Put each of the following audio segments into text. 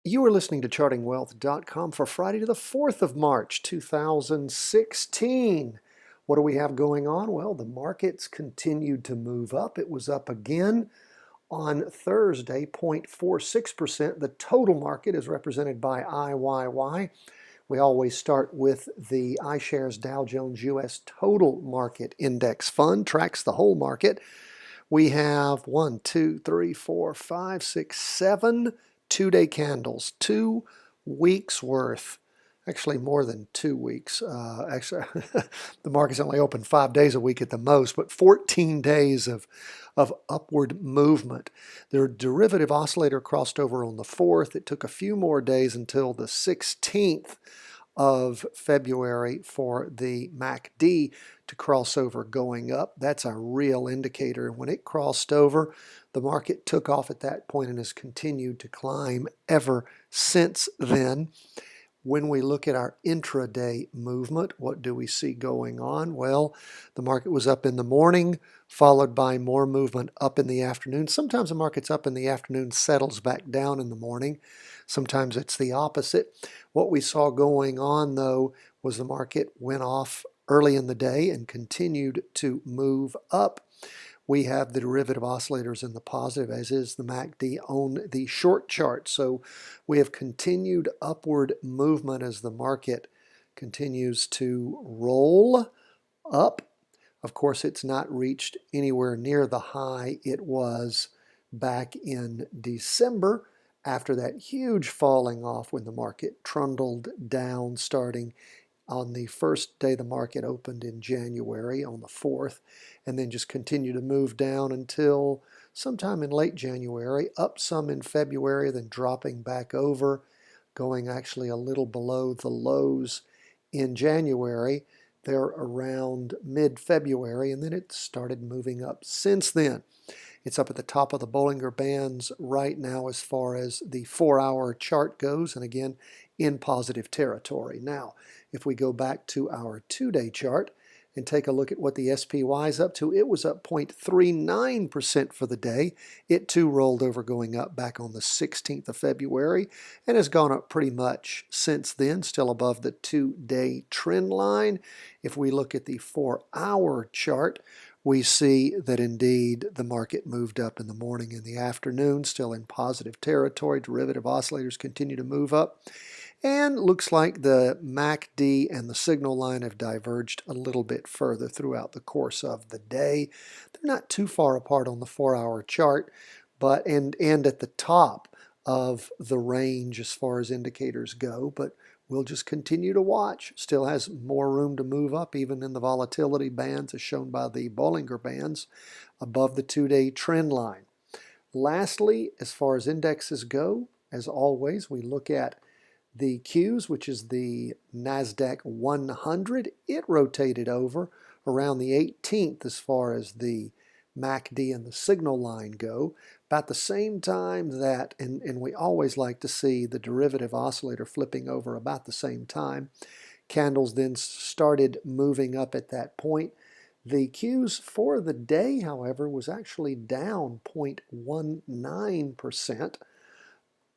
You are listening to chartingwealth.com for Friday the 4th of March, 2016. What do we have going on? Well, the markets continued to move up. It was up again on Thursday, 0.46%. The total market is represented by IYY. We always start with the iShares Dow Jones US Total Market Index Fund, tracks the whole market. We have 1, 2, 3, 4, 5, 6, 7 two-day candles, 2 weeks worth. Actually, more than 2 weeks. Actually, the market's only open 5 days a week at the most, but 14 days of upward movement. The derivative oscillator crossed over on the 4th. It took a few more days until the 16th of February for the MACD to cross over going up. That's a real indicator. When it crossed over, the market took off at that point and has continued to climb ever since then. When we look at our intraday movement, what do we see going on? Well, the market was up in the morning, followed by more movement up in the afternoon. Sometimes the market's up in the afternoon, settles back down in the morning. Sometimes it's the opposite. What we saw going on, though, was the market went off early in the day and continued to move up. We have the derivative oscillators in the positive, as is the MACD on the short chart. So we have continued upward movement as the market continues to roll up. Of course, it's not reached anywhere near the high it was back in December after that huge falling off when the market trundled down starting on the first day the market opened in January on the 4th, and then just continue to move down until sometime in late January, up some in February, then dropping back over, going actually a little below the lows in January. They're around mid-February, and then it started moving up since then. It's up at the top of the Bollinger Bands right now as far as the 4-hour chart goes, and again, in positive territory. Now, if we go back to our 2-day chart and take a look at what the SPY is up to, it was up 0.39% for the day. It too rolled over going up back on the 16th of February and has gone up pretty much since then, still above the 2-day trend line. If we look at the 4-hour chart, we see that indeed the market moved up in the morning and the afternoon, still in positive territory. Derivative oscillators continue to move up. And looks like the MACD and the signal line have diverged a little bit further throughout the course of the day. They're not too far apart on the 4-hour chart, but and at the top of the range as far as indicators go, but we'll just continue to watch. Still has more room to move up, even in the volatility bands as shown by the Bollinger Bands above the 2-day trend line. Lastly, as far as indexes go, as always, we look at the Qs, which is the NASDAQ 100. It rotated over around the 18th as far as the MACD and the signal line go. About the same time that, and we always like to see the derivative oscillator flipping over about the same time. Candles then started moving up at that point. The Qs for the day, however, was actually down 0.19%.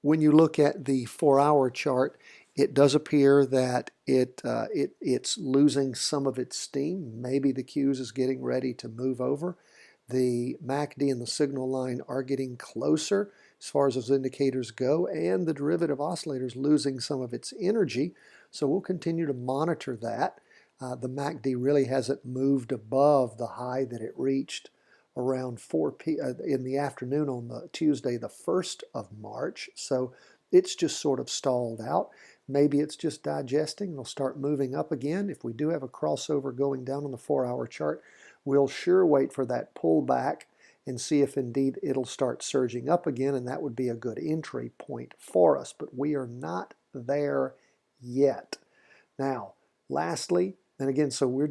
When you look at the 4-hour chart, it does appear that it's losing some of its steam. Maybe the Qs is getting ready to move over. The MACD and the signal line are getting closer as far as those indicators go, and the derivative oscillator is losing some of its energy. So we'll continue to monitor that. The MACD really hasn't moved above the high that it reached around 4 p.m. in the afternoon on the Tuesday, the 1st of March. So it's just sort of stalled out. Maybe it's just digesting. It'll start moving up again. If we do have a crossover going down on the 4-hour chart, we'll sure wait for that pullback and see if indeed it'll start surging up again, and that would be a good entry point for us. But we are not there yet. Now, lastly, and again, so we're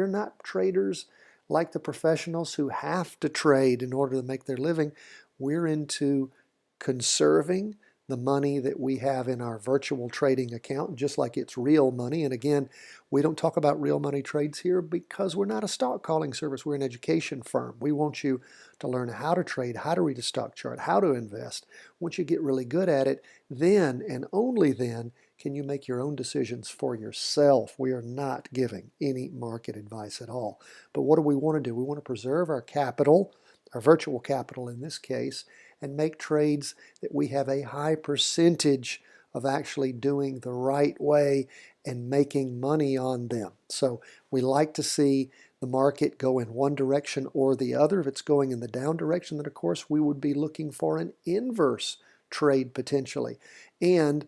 not traders like the professionals who have to trade in order to make their living. We're into conserving the money that we have in our virtual trading account just like it's real money. And again, we don't talk about real money trades here because we're not a stock calling service. We're an education firm. We want you to learn how to trade, how to read a stock chart, how to invest. Once you get really good at it, then and only then can you make your own decisions for yourself. We are not giving any market advice at all. But what do we want to do? We want to preserve our capital, our virtual capital in this case, and make trades that we have a high percentage of actually doing the right way and making money on them. So we like to see the market go in one direction or the other. If it's going in the down direction, then of course we would be looking for an inverse trade potentially. And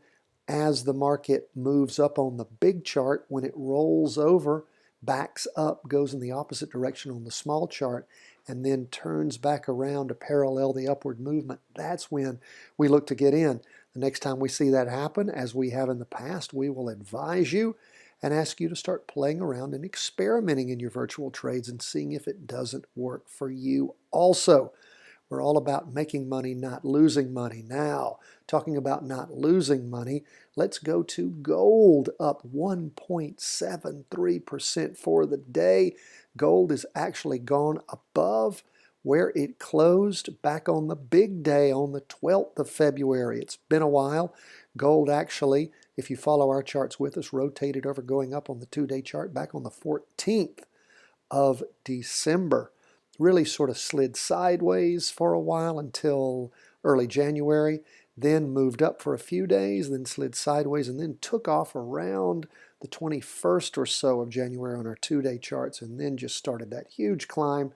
as the market moves up on the big chart, when it rolls over, backs up, goes in the opposite direction on the small chart, and then turns back around to parallel the upward movement, that's when we look to get in. The next time we see that happen, as we have in the past, we will advise you and ask you to start playing around and experimenting in your virtual trades and seeing if it doesn't work for you also. We're all about making money, not losing money. Now, talking about not losing money, let's go to gold, up 1.73% for the day. Gold has actually gone above where it closed back on the big day on the 12th of February. It's been a while. Gold actually, if you follow our charts with us, rotated over going up on the 2-day chart back on the 14th of December. Really sort of slid sideways for a while until early January, then moved up for a few days, then slid sideways, and then took off around the 21st or so of January on our 2-day charts, and then just started that huge climb,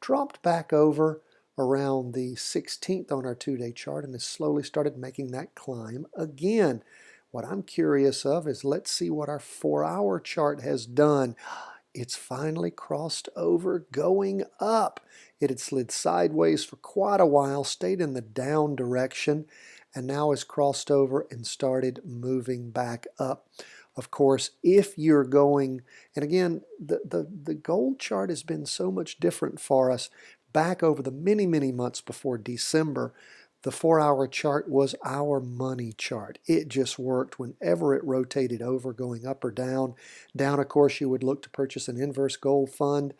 dropped back over around the 16th on our 2-day chart, and has slowly started making that climb again. What I'm curious of is let's see what our 4-hour chart has done. It's finally crossed over, going up. It had slid sideways for quite a while, stayed in the down direction, and now has crossed over and started moving back up. Of course, if you're going, and again, the gold chart has been so much different for us back over the many, many months before December. The 4-hour chart was our money chart. It just worked whenever it rotated over, going up or down. Down, of course, you would look to purchase an inverse gold fund.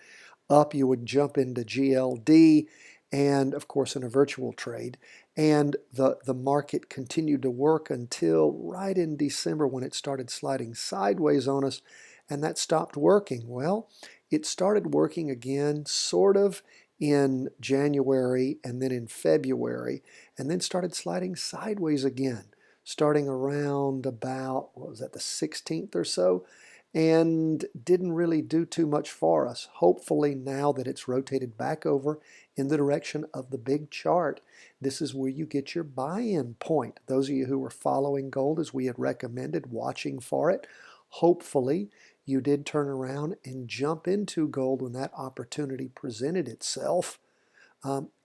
Up, you would jump into GLD and, of course, in a virtual trade. And the market continued to work until right in December when it started sliding sideways on us, and that stopped working. Well, it started working again, sort of, in January and then in February, and then started sliding sideways again, starting around about, what was that, the 16th or so, and didn't really do too much for us. Hopefully now that it's rotated back over in the direction of the big chart, this is where you get your buy-in point. Those of you who were following gold as we had recommended, watching for it, hopefully you did turn around and jump into gold when that opportunity presented itself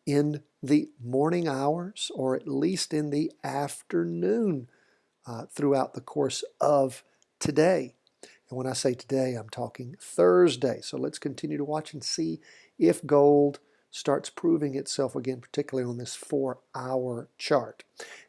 in the morning hours or at least in the afternoon throughout the course of today. And when I say today, I'm talking Thursday. So let's continue to watch and see if gold starts proving itself again, particularly on this 4-hour chart.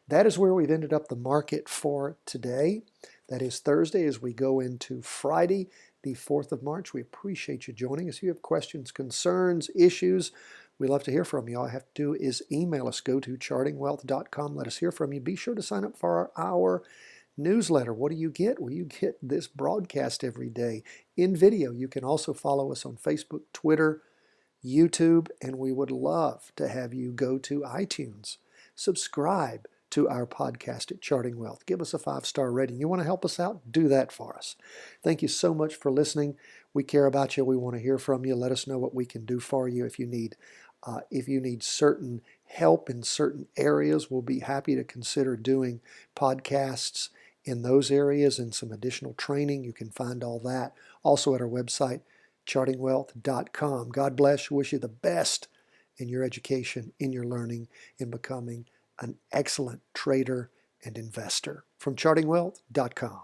That is where we've ended up the market for today. That is Thursday as we go into Friday, the 4th of March. We appreciate you joining us. If you have questions, concerns, issues, we love to hear from you. All you have to do is email us. Go to chartingwealth.com. Let us hear from you. Be sure to sign up for our newsletter. What do you get? Well, you get this broadcast every day in video. You can also follow us on Facebook, Twitter, YouTube, and we would love to have you go to iTunes, subscribe to our podcast at Charting Wealth. Give us a 5-star rating. You want to help us out? Do that for us. Thank you so much for listening. We care about you. We want to hear from you. Let us know what we can do for you. If you need certain help in certain areas, we'll be happy to consider doing podcasts in those areas and some additional training. You can find all that also at our website, chartingwealth.com. God bless you. Wish you the best in your education, in your learning, in becoming an excellent trader and investor. From chartingwealth.com.